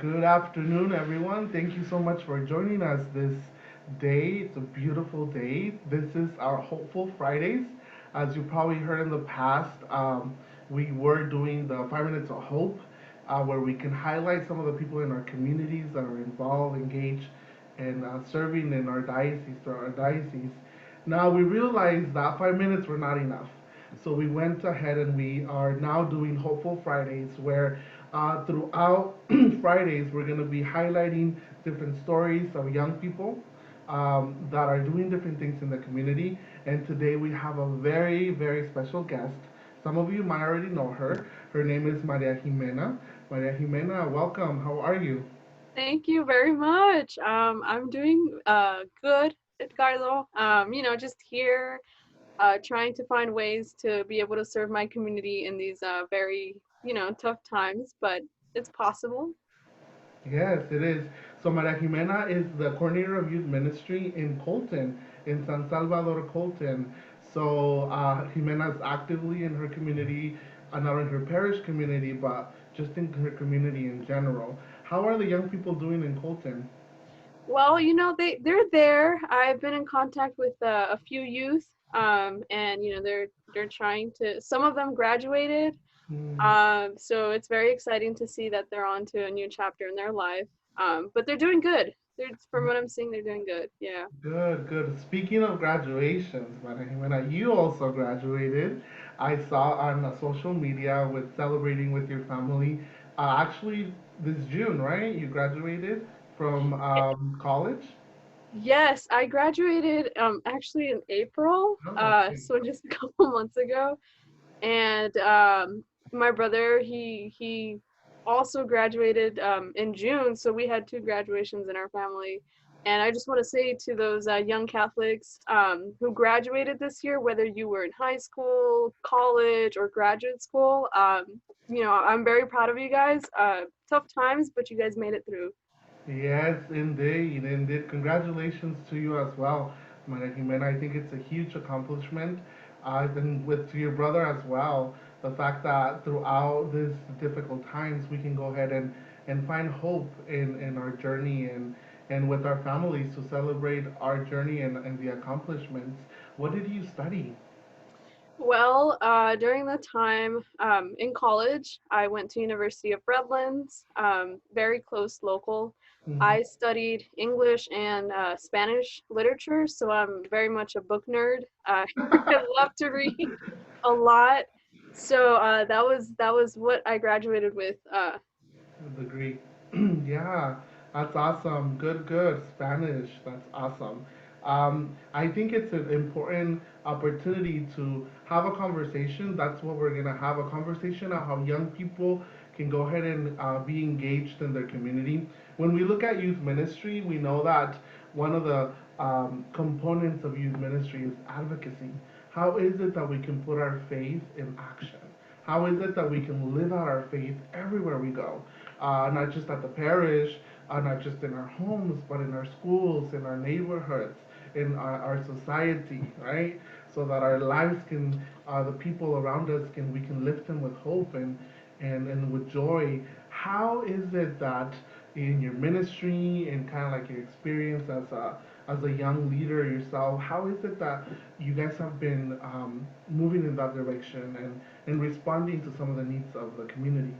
Good afternoon, everyone. Thank you so much for joining us this day. It's a beautiful day. This is our Hopeful Fridays. As you probably heard in the past, we were doing the 5 minutes of hope, where we can highlight some of the people in our communities that are involved, engaged, and serving in our diocese, through our diocese. Now, we realized that 5 minutes were not enough. So we went ahead and we are now doing Hopeful Fridays, where throughout Fridays we're going to be highlighting different stories of young people that are doing different things in the community. And today we have a very, very special guest. Some of you might already know her. Her name is Maria Ximena. Maria Ximena, welcome. How are you? Thank you very much. I'm doing good, Edgardo. Just here trying to find ways to be able to serve my community in these very, tough times, but it's possible. Yes, it is. So Maria Ximena is the coordinator of youth ministry in Colton, in San Salvador, Colton. So Ximena is actively in her community, not in her parish community, but just in her community in general. How are the young people doing in Colton? Well, they're there. I've been in contact with a few youth, and they're trying to. Some of them graduated, Hmm. so it's very exciting to see that they're on to a new chapter in their life. But they're doing good. From what I'm seeing, they're doing good. Yeah. Good, good. Speaking of graduations, Maria Ximena, you also graduated. I saw on social media with celebrating with your family. Actually, this June, right? You graduated from college? Yes, I graduated actually in April, Oh, okay. so just a couple months ago. And my brother, he also graduated in June, so we had two graduations in our family. And I just want to say to those young Catholics who graduated this year, whether you were in high school, college, or graduate school, I'm very proud of you guys. Tough times, but you guys made it through. Yes, indeed, indeed. Congratulations to you as well, Maria Jimena. I think it's a huge accomplishment. And with your brother as well, the fact that throughout these difficult times we can go ahead and find hope in our journey and with our families to celebrate our journey and the accomplishments. What did you study? Well, during the time in college, I went to University of Redlands, very close local. Hmm. I studied English and Spanish literature, so I'm very much a book nerd. I love to read a lot, so that was what I graduated with. Degree. Yeah, that's awesome. Good, good. Spanish. That's awesome. I think it's an important opportunity to have a conversation. That's what we're gonna have, a conversation on how young people can go ahead and be engaged in their community. When we look at youth ministry, we know that one of the components of youth ministry is advocacy. How is it that we can put our faith in action? How is it that we can live out our faith everywhere we go? Not just at the parish, not just in our homes, but in our schools, in our neighborhoods, in our society, right? So that our lives can, the people around us can, we can lift them with hope and with joy. How is it that in your ministry and kind of like your experience as a young leader yourself, how is it that you guys have been moving in that direction and responding to some of the needs of the community?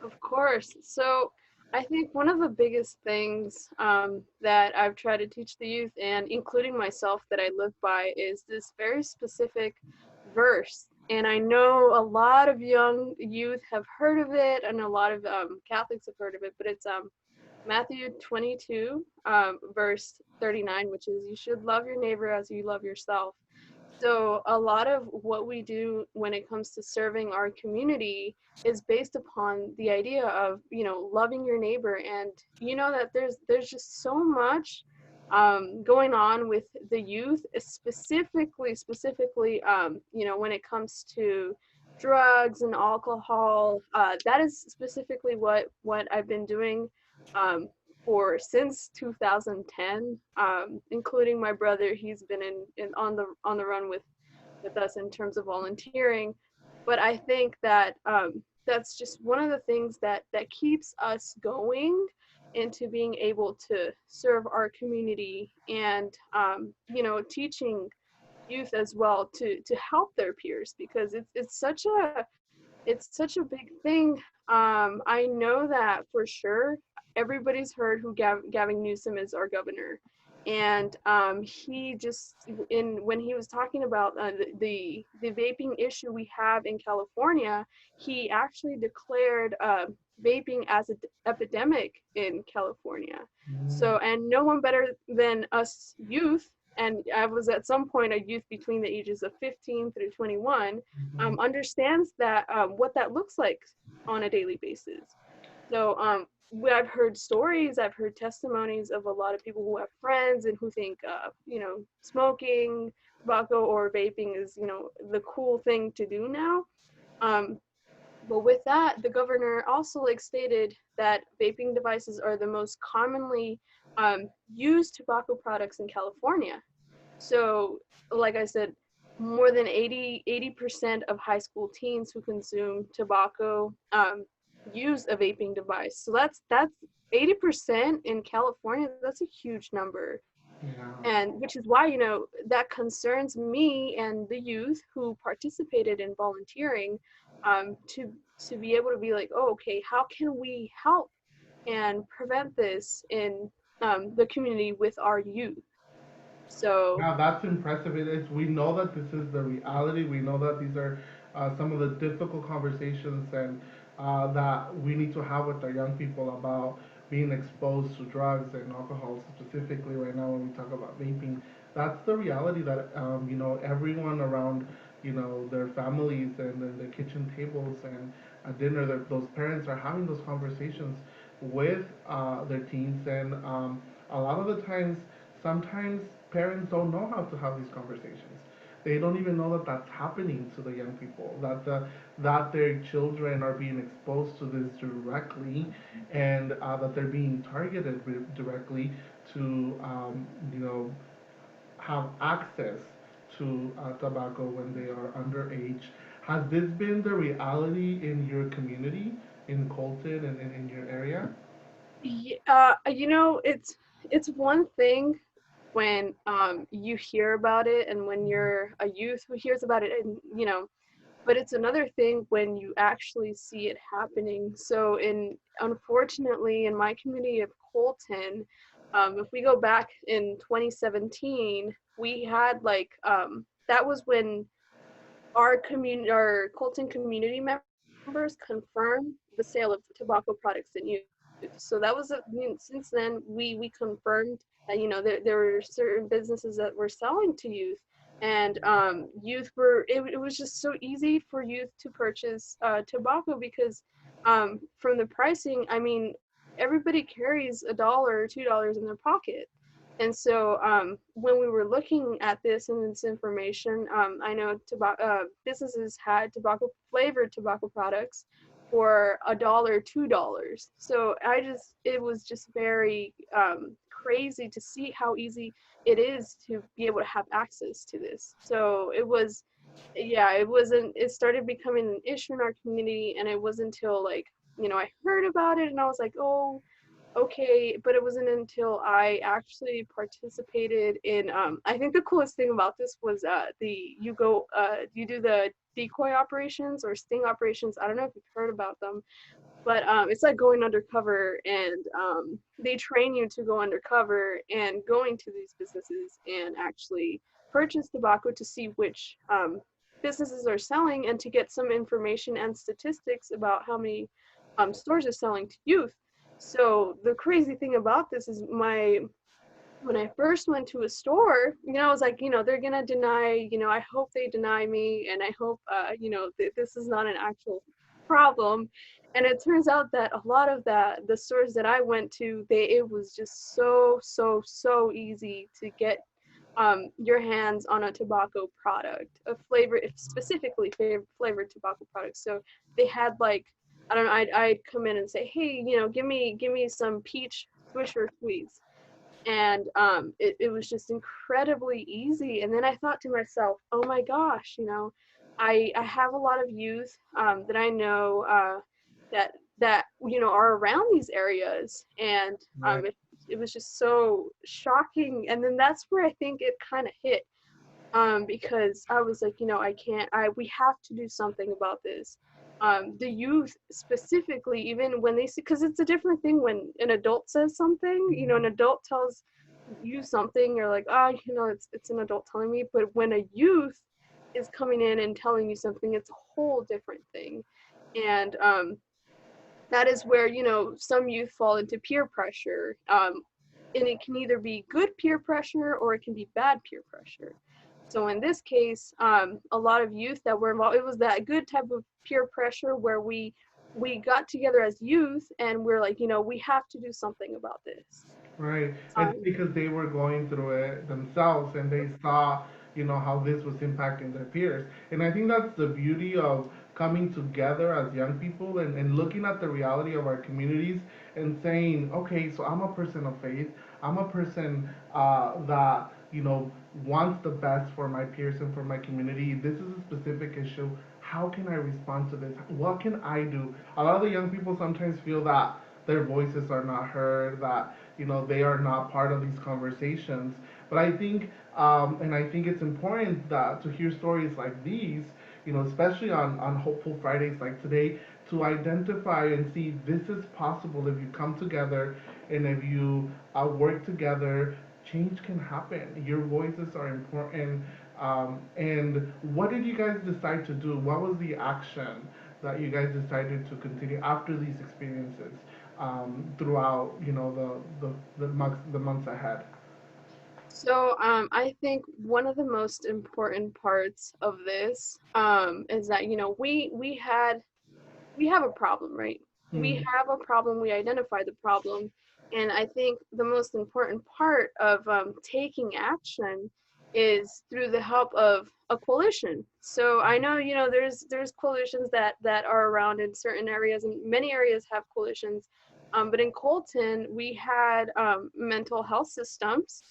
Of course. So I think one of the biggest things that I've tried to teach the youth, and including myself, that I live by is this very specific verse. And I know a lot of young youth have heard of it, and a lot of Catholics have heard of it, but it's Matthew 22, verse 39, which is, you should love your neighbor as you love yourself. So a lot of what we do when it comes to serving our community is based upon the idea of, loving your neighbor. And you know that there's just so much going on with the youth, specifically, when it comes to drugs and alcohol. That is specifically what I've been doing um, for since 2010, including my brother. He's been in on the run with us in terms of volunteering. But I think that that's just one of the things that keeps us going into being able to serve our community, and teaching youth as well to help their peers, because it's such a big thing. I know that for sure. Everybody's heard who Gavin Newsom is, our governor, and he just, in when he was talking about the vaping issue we have in California, he actually declared vaping as an epidemic in California. Mm, So, and no one better than us youth, and I was at some point a youth between the ages of 15 through 21, mhm. understands that, what that looks like on a daily basis. So I've heard stories, I've heard testimonies of a lot of people who have friends and who think, smoking tobacco or vaping is, the cool thing to do now. Um, but with that, the governor also like stated that vaping devices are the most commonly used tobacco products in California. So, like I said, more than 80% of high school teens who consume tobacco use a vaping device. So that's 80% in California. That's a huge number, Yeah. and which is why that concerns me and the youth who participated in volunteering, to be able to be like, oh, okay, how can we help and prevent this in the community with our youth? So Yeah, that's impressive. It is. We know that this is the reality. We know that these are some of the difficult conversations and that we need to have with our young people about being exposed to drugs and alcohol, specifically right now when we talk about vaping. That's the reality that everyone around their families and their kitchen tables and at dinner, those parents are having those conversations with their teens, and a lot of the times, sometimes parents don't know how to have these conversations. They don't even know that that's happening to the young people. That their children are being exposed to this directly, and that they're being targeted directly to have access to tobacco when they are underage. Has this been the reality in your community, in Colton and in your area? it's one thing when you hear about it, and when you're a youth who hears about it, and but it's another thing when you actually see it happening. So, in unfortunately, in my community of Colton, if we go back in 2017, we had like, that was when our Colton community members confirmed the sale of tobacco products in youth. So that was since then we confirmed that there were certain businesses that were selling to youth, and youth it was just so easy for youth to purchase tobacco, because from the pricing, I mean, everybody carries $1 or $2 in their pocket. And so when we were looking at this and this information, I know businesses had tobacco flavored tobacco products for $1, $2. So it was just very crazy to see how easy it is to be able to have access to this. So it was, yeah, it started becoming an issue in our community, and it wasn't until like, I heard about it and I was like, oh, okay, but it wasn't until I actually participated in, I think the coolest thing about this was you do the decoy operations or sting operations. I don't know if you've heard about them, but it's like going undercover, and they train you to go undercover and going to these businesses and actually purchase tobacco to see which businesses are selling, and to get some information and statistics about how many stores are selling to youth. So the crazy thing about this is, when I first went to a store, I was like, they're gonna deny, I hope they deny me, and I hope, this is not an actual problem. And it turns out that a lot of the stores that I went to, it was just so, so, so easy to get your hands on a tobacco product, a flavor, specifically flavored tobacco products. So they had like, I don't know, I'd come in and say, hey, give me some peach Swisher sweets, and it was just incredibly easy. And then I thought to myself, oh my gosh, I have a lot of youth that I know that are around these areas, and Right. it was just so shocking. And then that's where I think it kind of hit, because I was like, I can't. I We have to do something about this. The youth specifically, even when they see, because it's a different thing when an adult says something. An adult tells you something, you're like, it's an adult telling me. But when a youth is coming in and telling you something, it's a whole different thing. And that is where some youth fall into peer pressure, and it can either be good peer pressure or it can be bad peer pressure. So in this case, a lot of youth that were involved, it was that good type of peer pressure where we got together as youth and we're like, we have to do something about this. Right. It's um, because they were going through it themselves and they saw, how this was impacting their peers. And I think that's the beauty of coming together as young people and looking at the reality of our communities and saying, okay, so I'm a person of faith. I'm a person that, wants the best for my peers and for my community. This is a specific issue. How can I respond to this? What can I do? A lot of the young people sometimes feel that their voices are not heard, that they are not part of these conversations. But I think, and I think it's important that to hear stories like these, especially on Hopeful Fridays like today, to identify and see this is possible if you come together and if you work together. Change can happen. Your voices are important. And what did you guys decide to do? What was the action that you guys decided to continue after these experiences? Throughout the months ahead. so I think one of the most important parts of this is that we have a problem, right? We Mm, have a problem, we identify the problem. And I think the most important part of taking action is through the help of a coalition. So I know, there's coalitions that are around in certain areas, and many areas have coalitions. But in Colton, we had mental health systems,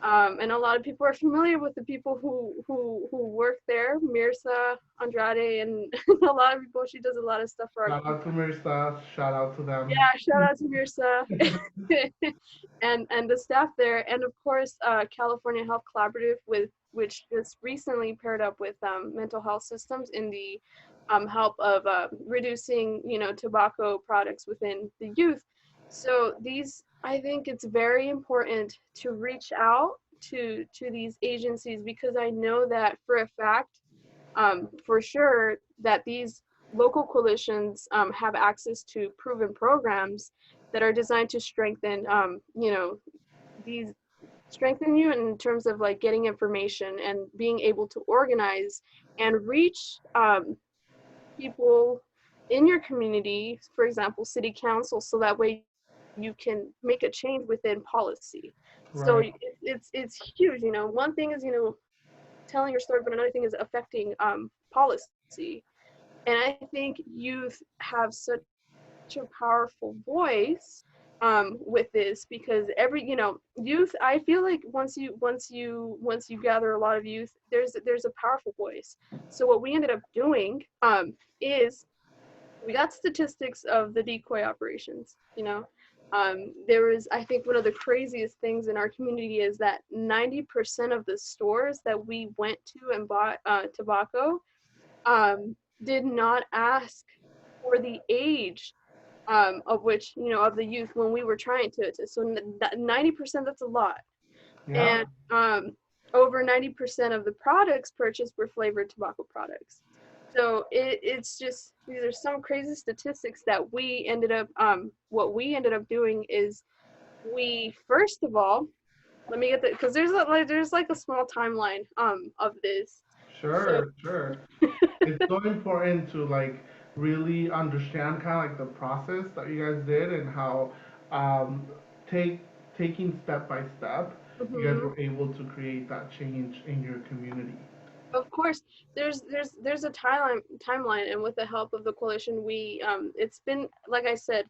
and a lot of people are familiar with the people who work there, Mirsa Andrade, and a lot of people. She does a lot of stuff for our shout out to Mirsa. Shout out to them. yeah. Shout out to Mirsa and the staff there, and of course, California Health Collaborative, with which just recently paired up with mental health systems in the help of reducing tobacco products within the youth. So these, I think it's very important to reach out to these agencies, because I know that for a fact, for sure, that these local coalitions have access to proven programs that are designed to strengthen, these strengthen you in terms of like getting information and being able to organize and reach people in your community, for example, city council, so that way you can make a change within policy. So Right. it's huge. One thing is telling your story, but another thing is affecting policy. And I think youth have such a powerful voice with this, because youth, I feel like once you gather a lot of youth, there's a powerful voice. So what we ended up doing is we got statistics of the decoy operations. There was, I think, one of the craziest things in our community is that 90% of the stores that we went to and bought tobacco did not ask for the age of which, of the youth when we were trying to. So 90%, that's a lot. Yeah. And over 90% of the products purchased were flavored tobacco products. So it's just, these are some crazy statistics that we ended up, what we ended up doing is, we first of all, let me get the, because there's like a small timeline of this. So Sure. Sure. It's so important to like really understand kind of like the process that you guys did and how um, take taking step by step, you guys mhm. were able to create that change in your community. Of course, there's a timeline, and with the help of the coalition, we it's been, like I said,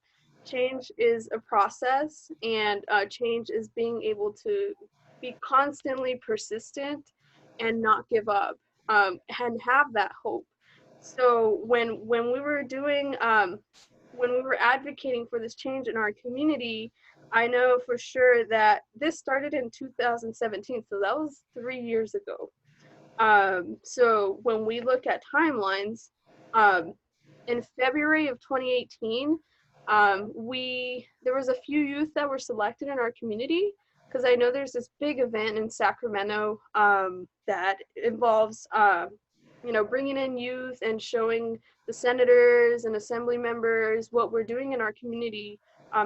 change is a process, and change is being able to be constantly persistent and not give up. and have that hope. So when we were doing when we were advocating for this change in our community, I know for sure that this started in 2017, so that was 3 years ago. So when we look at timelines, um, in February of 2018, we there was a few youth that were selected in our community because I know there's this big event in Sacramento that involves bringing in youth and showing the senators and assembly members what we're doing in our community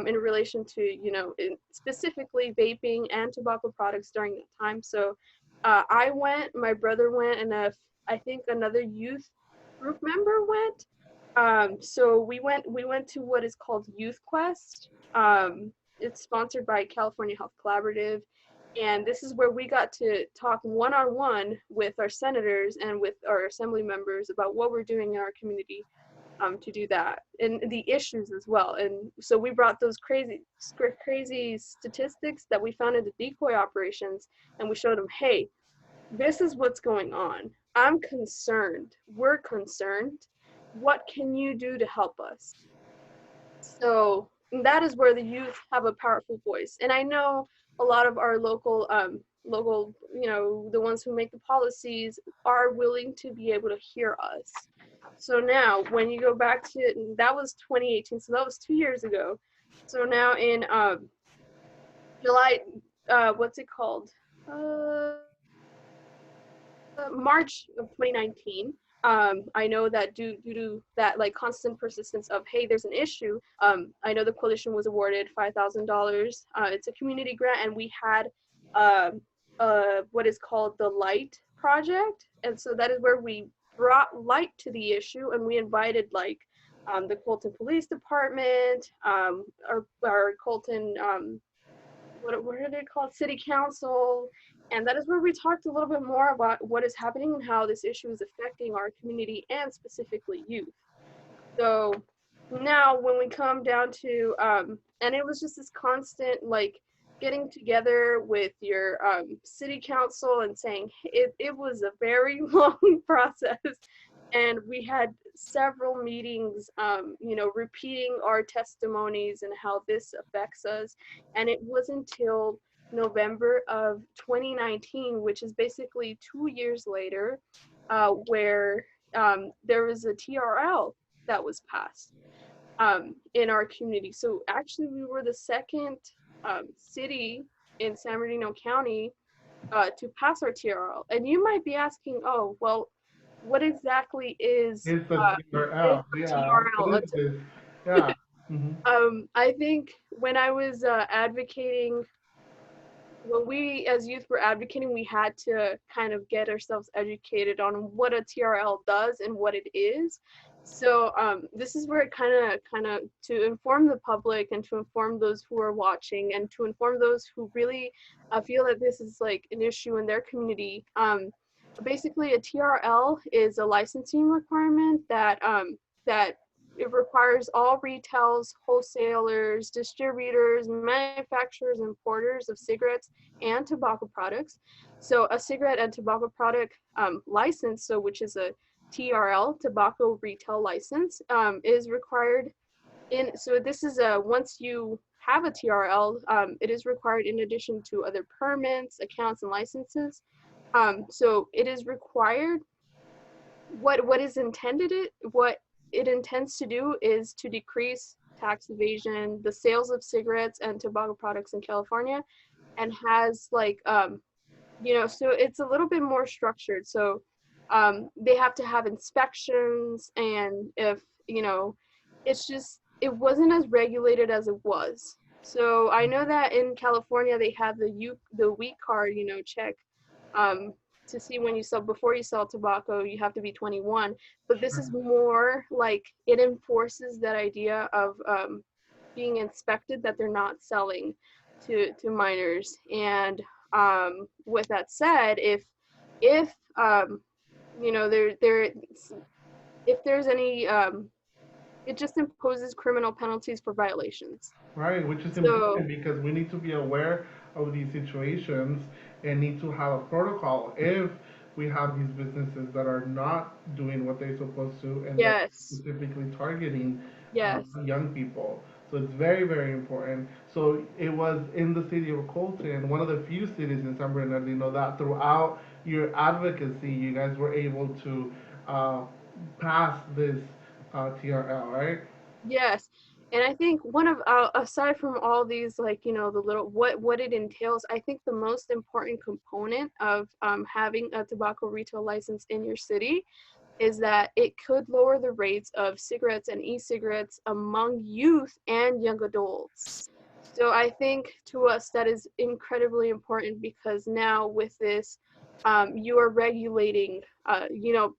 in relation to specifically vaping and tobacco products during that time. So I went, my brother went, and I think another youth group member went. So we went to what is called Youthquest. It's sponsored by California Health Collaborative, and this is where we got to talk one on one with our senators and with our assembly members about what we're doing in our community to do that, and the issues as well. And so we brought those crazy statistics that we found in the decoy operations, and we showed them, hey, this is what's going on. I'm concerned. We're concerned. What can you do to help us? So that is where the youth have a powerful voice. And I know a lot of our local, the ones who make the policies are willing to be able to hear us. So now when you go back to, that was 2018, so that was 2 years ago. So now in July, what's it called? March of 2019. I know that due to that like constant persistence of, hey, there's an issue. I know the coalition was awarded $5,000. It's a community grant, and we had what is called the Light Project, and so that is where we brought light to the issue, and we invited like the Colton Police Department, our Colton what are they called? City Council. And that is where we talked a little bit more about what is happening and how this issue is affecting our community and specifically youth. So now when we come down to, and it was just this constant like getting together with your city council and saying it was a very long process. And we had several meetings, repeating our testimonies and how this affects us. And it wasn't until November of 2019, which is basically 2 years later, where there was a TRL that was passed in our community. So actually, we were the second city in San Bernardino County to pass our TRL. And you might be asking, oh, well, what exactly It's a is TRL. a Yeah. What TRL? is this? Yeah. Hmm. I think when I was advocating, when we as youth were advocating, we had to kind of get ourselves educated on what a TRL does and what it is. So this is where it kind of to inform the public and to inform those who are watching and to inform those who really feel that this is like an issue in their community. Basically, a TRL is a licensing requirement that it requires all retails, wholesalers, distributors, manufacturers, and importers of cigarettes and tobacco products. So a cigarette and tobacco product license, so which is a TRL, tobacco retail license, is required in. So this is a once you have a TRL, it is required in addition to other permits, accounts, and licenses. So it is required. What it intends to do is to decrease tax evasion, the sales of cigarettes and tobacco products in California, and has like so it's a little bit more structured. So they have to have inspections, and if it's just it wasn't as regulated as it was. So I know that in California they have the weed card, check um, to see when you sell before you sell tobacco, you have to be 21. But this is more like it enforces that idea of being inspected, that they're not selling to minors. And with that said, if there if there's any it just imposes criminal penalties for violations. Right, which is So important because we need to be aware of these situations and need to have a protocol if we have these businesses that are not doing what they're supposed to, and they're Yes. specifically targeting Yes. young people. So it's very, very important. So it was in the city of Colton, one of the few cities in San Bernardino, that throughout your advocacy, you guys were able to uh, pass this TRL, right? Yes. And I think one of aside from all these, like, you know, the little what it entails, I think the most important component of having a tobacco retail license in your city is that it could lower the rates of cigarettes and e-cigarettes among youth and young adults. So I think to us that is incredibly important, because now with this, you are regulating, you know,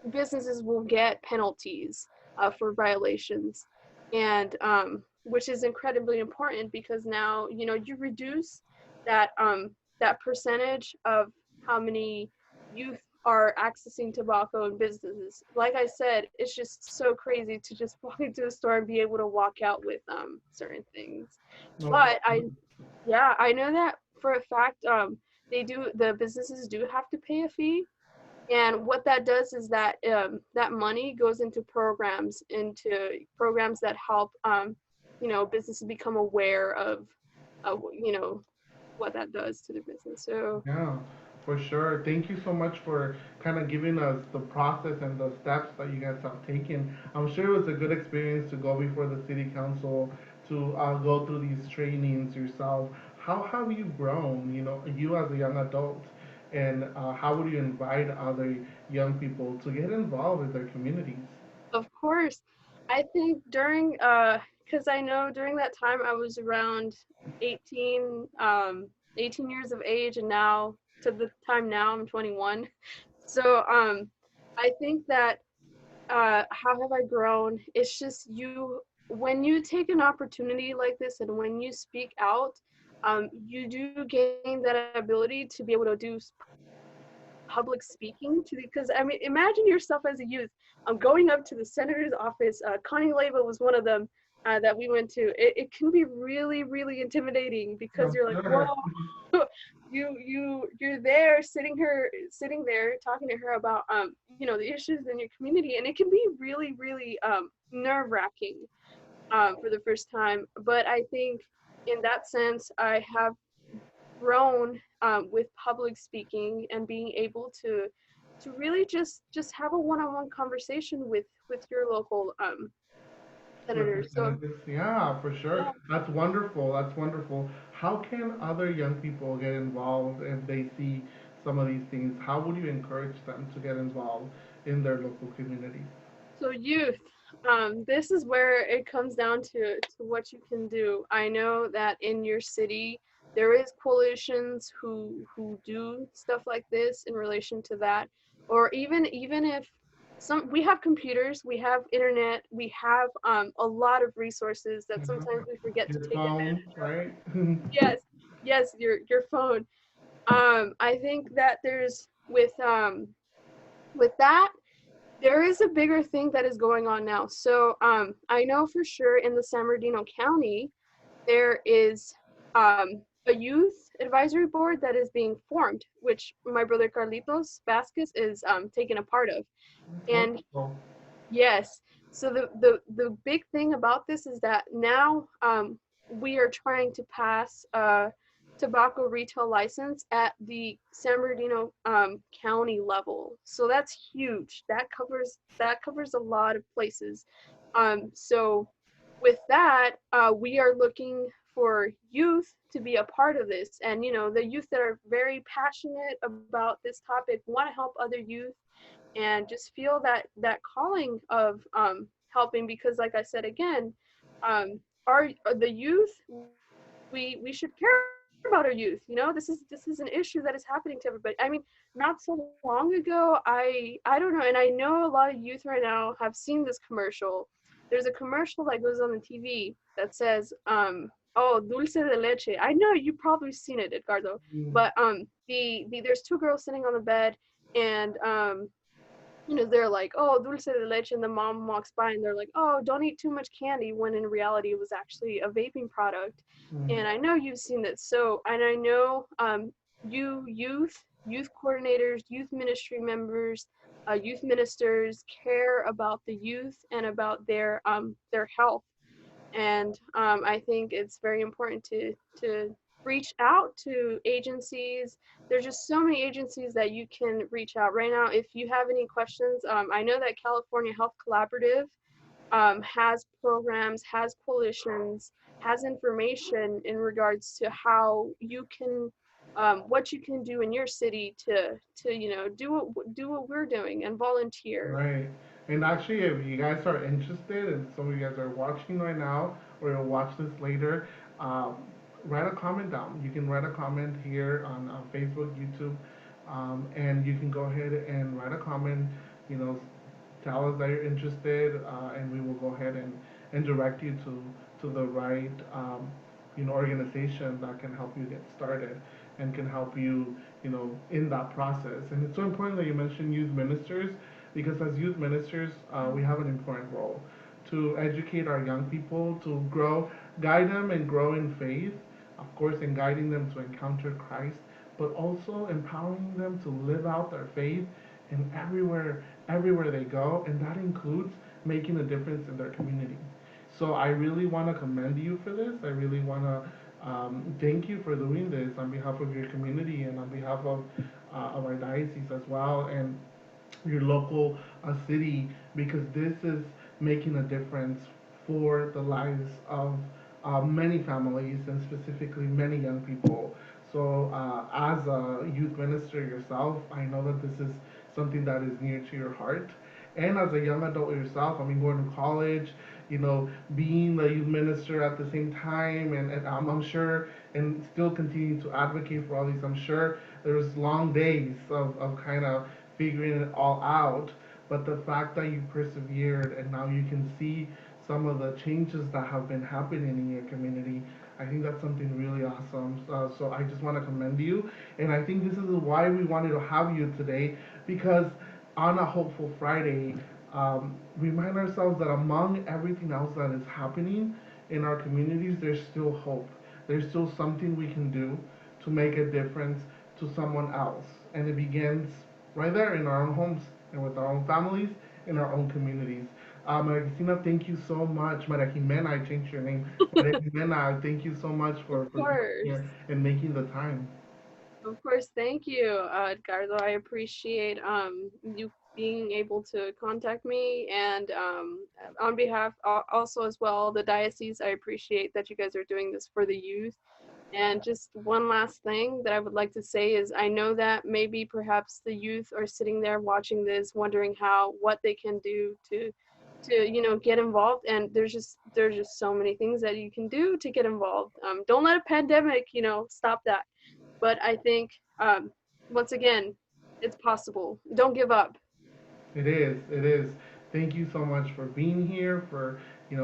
businesses will get penalties for violations, and which is incredibly important, because now, you know, you reduce that that percentage of how many youth are accessing tobacco in businesses. Like I said, it's just so crazy to just walk into a store and be able to walk out with certain things. No, But yeah, I know that for a fact. The businesses do have to pay a fee, and what that does is that that money goes into programs that help you know, businesses become aware of you know, what that does to the business. So yeah, for sure. Thank you so much for kind of giving us the process and the steps that you guys have taken. I'm sure it was a good experience to go before the city council, to go through these trainings yourself. How have you grown, you know, you as a young adult, and how would you invite other young people to get involved with their communities? of course, I think during because I know during that time I was around 18 18 years of age, and now to the time now I'm 21. So I think that how have I grown? It's just you, when you take an opportunity like this and when you speak out, you do gain that ability to be able to do public speaking to, because I mean, imagine yourself as a youth. Going up to the senator's office. Connie Leva was one of them that we went to. It can be really, really intimidating, because I'm you're like, whoa, sure. you're there sitting there talking to her about you know, the issues in your community, and it can be really, really nerve wracking for the first time. But I think in that sense, I have grown with public speaking and being able to really just have a one-on-one conversation with your local senator. So Representatives, yeah, for sure. yeah. That's wonderful. That's wonderful. How can other young people get involved if they see some of these things? How would you encourage them to get involved in their local communities? So youth, this is where it comes down to what you can do. I know that in your city there is coalitions who do stuff like this in relation to that, or even if some, we have computers, we have internet, we have a lot of resources that Yeah. sometimes we forget to Your take phone, advantage of. right? Yes, yes, your phone. I think that there's with that, there is a bigger thing that is going on now. So I know for sure in the San Bernardino County, there is a youth advisory board that is being formed, which my brother Carlitos Vasquez is taking a part of. That's And wonderful. yes. So the big thing about this is that now we are trying to pass a tobacco retail license at the San Bernardino County level. So that's huge. That covers a lot of places. So with that, we are looking for youth to be a part of this, and you know, the youth that are very passionate about this topic want to help other youth and just feel that calling of helping, because like I said again, our the youth, we should care about our youth. You know, this is an issue that is happening to everybody. I mean, not so long ago, I don't know, and I know a lot of youth right now have seen this commercial. There's a commercial that goes on the TV that says oh, dulce de leche. I know you probably seen it, Edgardo, but Mm, there's two girls sitting on the bed, and you know, they're like, oh, dulce de leche, and the mom walks by and they're like, oh, don't eat too much candy, when in reality it was actually a vaping product. mm, And I know you've seen it. So, and I know you youth youth coordinators, youth ministry members, youth ministers care about the youth and about their health. And I think it's very important to reach out to agencies. There's just so many agencies that you can reach out right now. If you have any questions, I know that California Health Collaborative has programs, has coalitions, has information in regards to how you can, what you can do in your city to do what we're doing and volunteer. Right. And actually, if you guys are interested, and some of you guys are watching right now, or you'll watch this later, um, write a comment down. You can write a comment here on Facebook, YouTube, and you can go ahead and write a comment. You know, tell us that you're interested, and we will go ahead and direct you to the right organization that can help you get started and can help you in that process. And it's so important that you mention youth ministers because as youth ministers, we have an important role to educate our young people, to grow, guide them and grow in faith, of course, in guiding them to encounter Christ, but also empowering them to live out their faith in everywhere they go, and that includes making a difference in their community. So I really want to commend you for this. I really want to thank you for doing this on behalf of your community and on behalf of our diocese as well, and your local city, because this is making a difference for the lives of many families and specifically many young people. So, as a youth minister yourself, I know that this is something that is near to your heart. And as a young adult yourself, I mean, going to college, being the youth minister at the same time, and I'm sure, and still continue to advocate for all these, I'm sure there's long days of kind of figuring it all out. But the fact that you persevered and now you can see some of the changes that have been happening in your community, I think that's something really awesome. So I just want to commend you. And I think this is why we wanted to have you today because on a Hopeful Friday, remind ourselves that among everything else that is happening in our communities, there's still hope. There's still something we can do to make a difference to someone else. And it begins right there in our own homes and with our own families, in our own communities. Maria Cristina, thank you so much. Maria Ximena, I changed your name. Maria Ximena, thank you so much Of for being course. here and making the time. Of course, thank you, Edgardo. I appreciate you being able to contact me, and on behalf, also as well, the diocese. I appreciate that you guys are doing this for the youth. And just one last thing that I would like to say is I know that maybe perhaps the youth are sitting there watching this, wondering what they can do to get involved. And there's just so many things that you can do to get involved. Don't let a pandemic stop that. But I think once again, it's possible. Don't give up. It is. It is. Thank you so much for being here. For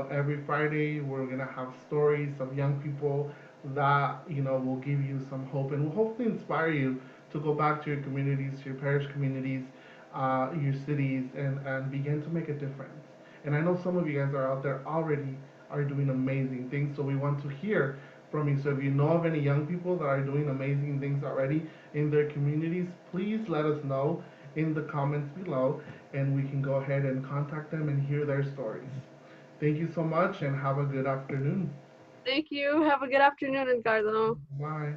every Friday we're gonna have stories of young people that will give you some hope and will hopefully inspire you to go back to your communities, to your parish communities, your cities, and begin to make a difference. And I know some of you guys are out there already are doing amazing things. So we want to hear from you. So if you know of any young people that are doing amazing things already in their communities, please let us know in the comments below and we can go ahead and contact them and hear their stories. Thank you so much and have a good afternoon. Thank you. Have a good afternoon, Edgardo. Bye.